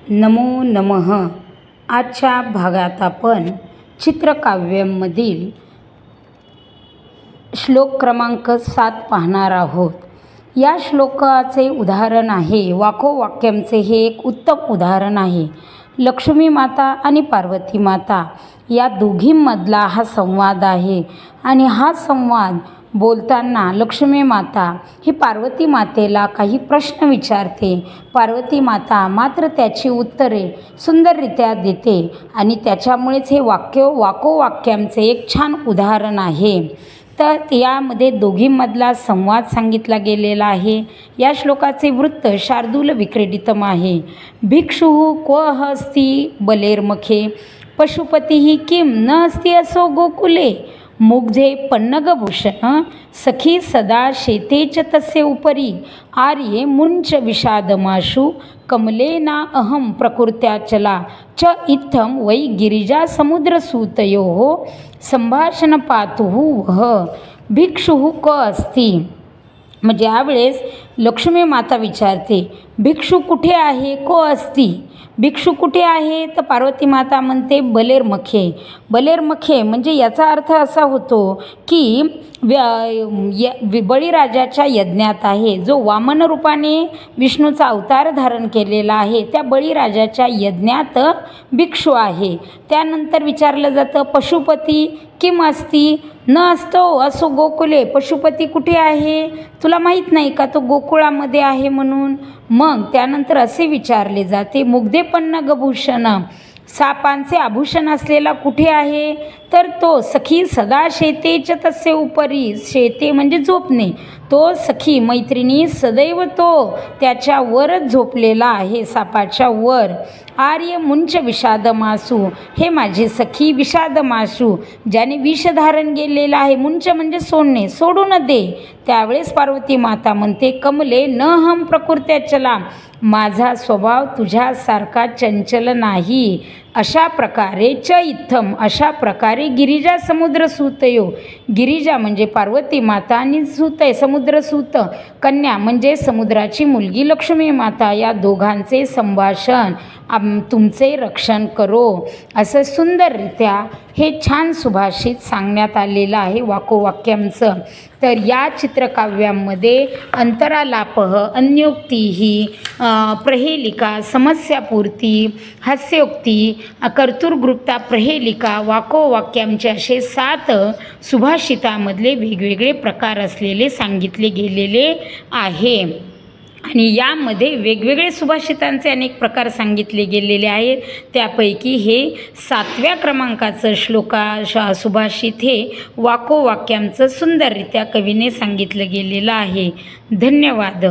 नमो नमः। आजच्या भागात आपण चित्रकाव्यमधील श्लोक क्रमांक 7 पाहणार आहोत। या श्लोकाचे उदाहरण आहे वाकोवाक्यमचे हे एक उत्तम उदाहरण आहे। लक्ष्मी माता आणि पार्वती माता या दोघींमधला हा संवाद आहे आणि हा संवाद बोलताना लक्ष्मी माता ही पार्वती मातेला काही प्रश्न विचारते। पार्वती माता मात्र त्याची उत्तरे सुंदररित्या देते आणि त्याच्यामुळेच हे वाकोवाक्यमचे एक छान उदाहरण आहे। तर यामध्ये दोघींमधला संवाद सांगितला गेलेला आहे। या श्लोकाचे वृत्त शार्दूल विक्रीडितम आहे। भिक्षुः क्व अस्ति बलेर्मखे पशुपतिः किं न अस्ति असो गोकुले मुग्धे पन्नगभूषण सखी सदा शेते च तस्य उपरि आर्ये मुञ्च विषादमाशु कमलेना अहं प्रकृत्याचला च इत्थं वै गिरिजा समुद्रसूतयोः संभाषण पातुः वः भिक्षुः क अस्ति। म्हणजे यावेळेस लक्ष्मी माता विचारते भिक्षू कुठे आहे, को अस्ति। भिक्षू कुठे आहे तर पार्वती माता म्हणते बलेर्मखे। बलेर्मखे म्हणजे याचा अर्थ असा होतो की बळीराजाच्या यज्ञात आहे, जो वामन रूपाने विष्णूचा अवतार धारण केलेला आहे त्या बळीराजाच्या यज्ञात भिक्षू आहे। त्यानंतर विचारलं जातं पशुपती किम अस्ति न असतो असो गोकुले। पशुपती कुठे आहे, तुला माहीत नाही का तो गोकुळामध्ये आहे म्हणून। मग त्यानंतर असे विचारले जाते मुग्धे पन्नगभूषण सापांचे आभूषण असलेला कुठे आहे तर तो सखी सदा शेतेच तसे उपरी। शेते म्हणजे झोपणे, तो सखी मैत्रिणी सदैव तो त्याच्यावरच झोपलेला आहे, सापाच्या वर। आर्य मुंच विषादमासू हे माझे सखी विषादमासू ज्याने विष धारण केलेलं आहे। मुंच म्हणजे सोडणे, सोडू न दे। त्यावेळेस पार्वती माता म्हणते कमले न हम प्रकृत्याचला, माझा स्वभाव तुझ्यासारखा चंचल नाही। अशा प्रकारे च इत्थम अशा प्रकारे गिरिजा समुद्रसूतयो, गिरिजा म्हणजे पार्वती माता आणि सूतय समुद्रसूत कन्या म्हणजे समुद्राची मुलगी लक्ष्मी माता, या दोघांचे संभाषण तुमचे रक्षण करो असं सुंदररित्या हे छान सुभाषित सांगण्यात आलेलं आहे वाकोवाक्यमचं। तर या चित्रकाव्यामध्ये अंतरालापः, अन्योक्ती, प्रहेलिका, समस्यापूर्ती, हास्योक्ती, कर्तृगृप्ता, प्रहेलिका, वाकोवाक्यमचे असे 7 सुभाषितामधले वेगवेगळे प्रकार असलेले सांगितले गेलेले आहे। आणि यामध्ये वेगवेगळे सुभाषितांचे अनेक प्रकार सांगितले गेलेले आहेत। त्यापैकी हे 7व्या क्रमांकाचं सुभाषित हे वाकोवाक्यमचं सुंदररित्या कवीने सांगितलं गेलेलं आहे। धन्यवाद।